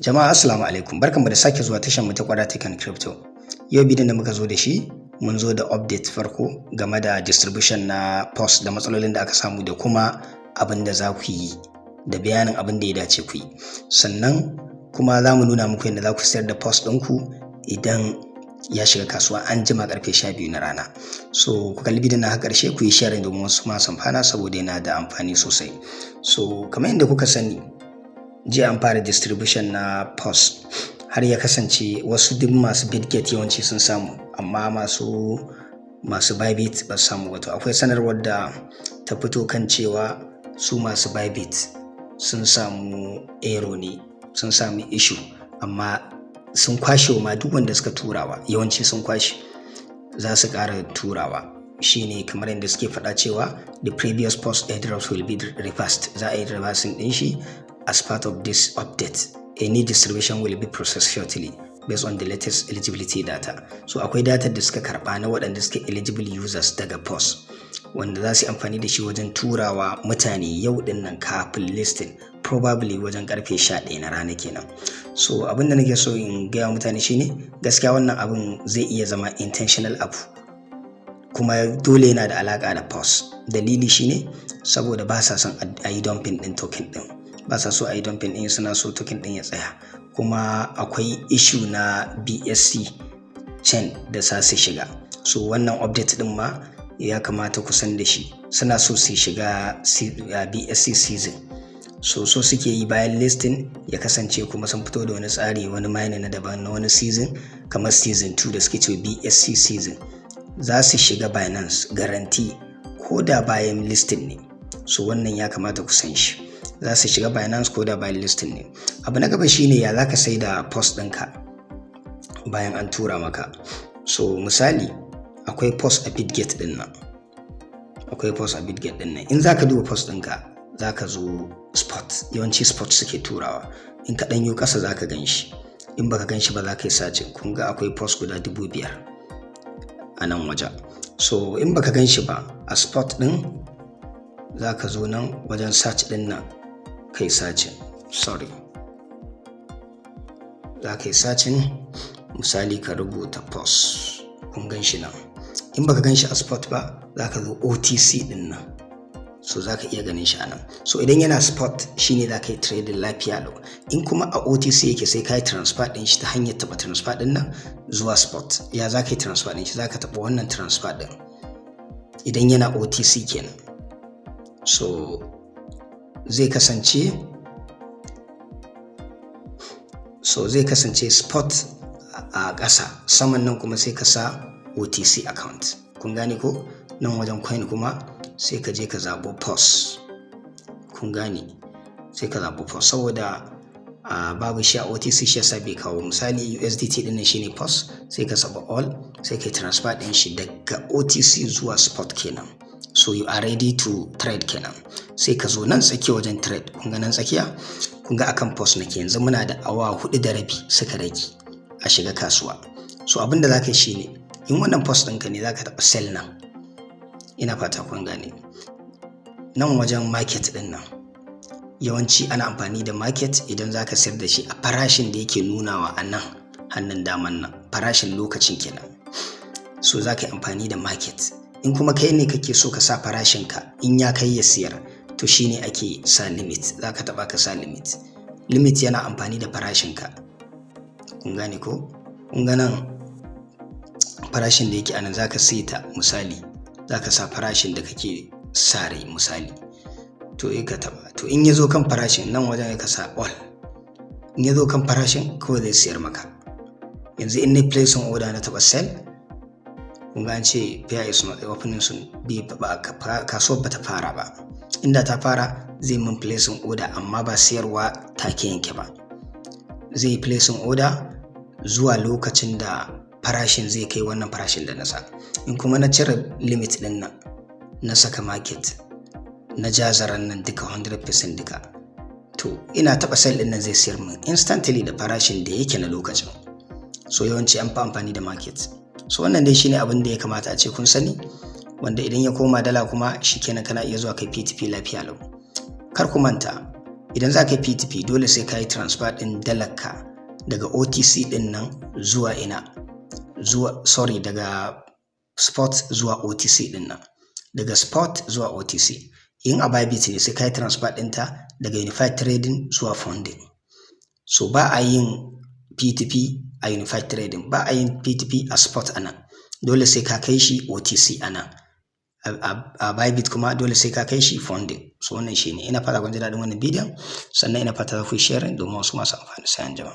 Jama'a assalamu alaikum, barkanmu da sake zuwa tashar mu ta Kwara Tech and Crypto. Yau bidiyon da muka zo da shi mun zo da update farko game da distribution na POS da matsalolin da aka samu da kuma abin da za ku yi da bayanin abin da ya dace ku yi. Sannan kuma za mu nuna muku yadda za ku sayar da POS ɗinku idan ya shiga kasuwa an jima karfe 12 na rana. So ku kalli bidiyon na har ƙarshe ku yi sharing domin wasu ma su amfana saboda yana da amfani sosai. So kamar yadda kuka sani jiya an fara distribution na POS har ya kasance wasu duk masu Bitget yawanci sun samu amma masu Bybit ba su samu. Wato akwai sanarwar da ta fito kan cewa su masu Bybit sun samu error ne, sun sami issue amma sun kwashe ma duk wanda suka turawa, yawanci sun kwashe, za su ƙara turawa. Shine kamar yadda suke faɗa cewa the previous POS airdrops will be reversed, za a yi reversing ɗin shi. As part of this update, a new distribution will be processed shortly based on the latest eligibility data. So akwai data da suka karba na waɗanda suke eligible users daga POS wanda za su yi amfani da shi wajen turawa mutane yau din nan kafin listing, probably wajen karfe 11 na rana kenan. So abin da nake so in gaya mutane shine gaskiya wannan abin zai iya zama intentional abu kuma dole yana da alaka da POS. Dalili shine saboda ba sa son a yi dumping din token din, ba sa so a yi dumping din, suna so token din ya tsaya. Kuma akwai issue na BSC chain da sa su shiga, so wannan update din ma ya kamata ku san da shi. Suna so su shiga BSC season, so suke yi bayan listing ya kasance kuma sun fito da wani tsari, wani mining na daban na wani season kamar season 2 da suke cewa BSC season. Za su shiga Binance guarantee ko da bayan listing ne, so wannan ya kamata ku san shi. Za su shiga Binance ko da bayan listing ne. Abu na gaba shine ya za ka sai da POS ɗinka bayan an tura maka. So misali akwai POS a Bitget ɗin nan, in za ka duba POS ɗinka za ka zo spot, yawanci spot suke turawa. In ka ɗanyo ƙasa za ka gan shi, in baka gan shi ba za ka yi sacin. Kun ga akwai POS guda 5,000 a nan wajen. So in baka gan shi ba a spot ɗin za ka zo nan wajen search ɗin nan kai sacin, za ka yi sacin. Misali ka rubuta POS, kun gan shi nan. In baka gan shi a spot ba za ka zo OTC din nan, so za ka iya ganin shi a nan. So idan yana spot shine za ka yi trading lafiya lau. In kuma a OTC yake sai ka yi transfer din shi ta hanyar taɓa transfer din nan zuwa spot. Ya za ka yi transfer din shi? Za ka taɓa wannan transfer din idan yana OTC kenan. So zai kasance spot a ƙasa, saman nan kuma sai ka sa OTC account. Kun gane ko? Nan wajen coin kuma sai ka je ka zaɓo POS. Kun gane? Sai ka zaɓo POS saboda babu shi a OTC, shi yasa bai kawo. Misali USDT ɗin nan shine POS, sai ka saba all, sai ka transfer ɗin shi daga OTC zuwa spot kenan. So you are ready to trade kenan. Sai ka zo nan tsakiya wajen trade. Kun ga nan tsakiya? Kun ga akan POS nake yanzu, muna da awa 4.5 suka rage a shiga kasuwa. So abin da za ka yi shine in wannan POS ɗinka ne za ka taɓa sell nan. Ina fata kun gane. Nan wajen market ɗin nan yawanci ana amfani da market idan za ka sayar da shi a farashin da yake nunawa a nan hannun daman nan, farashin lokacin kenan. So za ka yi amfani da market. In kuma kai ne kake so ka sa farashinka in ya kai ya siyar, to shine ake sa limit. Za ka taɓa ka sa limit. Limit yana amfani da farashinka. Kun gane ko? Kun ga nan farashin da yake anan za ka saita, misali za ka sa farashin da kake sa rai misali, to ka taɓa. To in ya zo kan farashin nan wajen ka sa all, in ya zo kan farashin kawai zai siyar maka. Yanzu in na placing order na taɓa sell, kun ga an ce pair is not opening soon, kasuwar ba ta fara ba. Inda ta fara zai min placing order amma ba siyarwa take yanke ba. Zai placing order zuwa lokacin da farashin zai kai wannan farashin da na sa. In kuma na cire limit din nan na saka market na jazaran nan duka 100% duka, to ina taɓa sell din nan zai siyar min instantly da farashin da yake na lokacin. So yawanci an fi amfani da market. So wannan dai shine abin da ya kamata a ce kun sani, wanda idan ya koma dala kuma shikenan kana iya zuwa kai P2P lafiya lau. Kar ku manta idan za ka yi P2P dole sai ka yi transfer ɗin dalarka daga OTC ɗin nan zuwa daga spot zuwa OTC ɗin nan, daga spot zuwa OTC. In a Bybit ne sai ka yi transfer ɗinta daga Unified Trading zuwa Funding. So ba a yin P2P a Unified Trading, ba a yin P2P a spot a nan, dole sai ka kai shi OTC a nan. A Bybit kuma dole sai ka kai shi Funding. So wannan shine, ina fata kun ji daɗin wannan bidiyon, sannan ina fata za ku yi sharing domin wasu masu amfani. Sai anjima.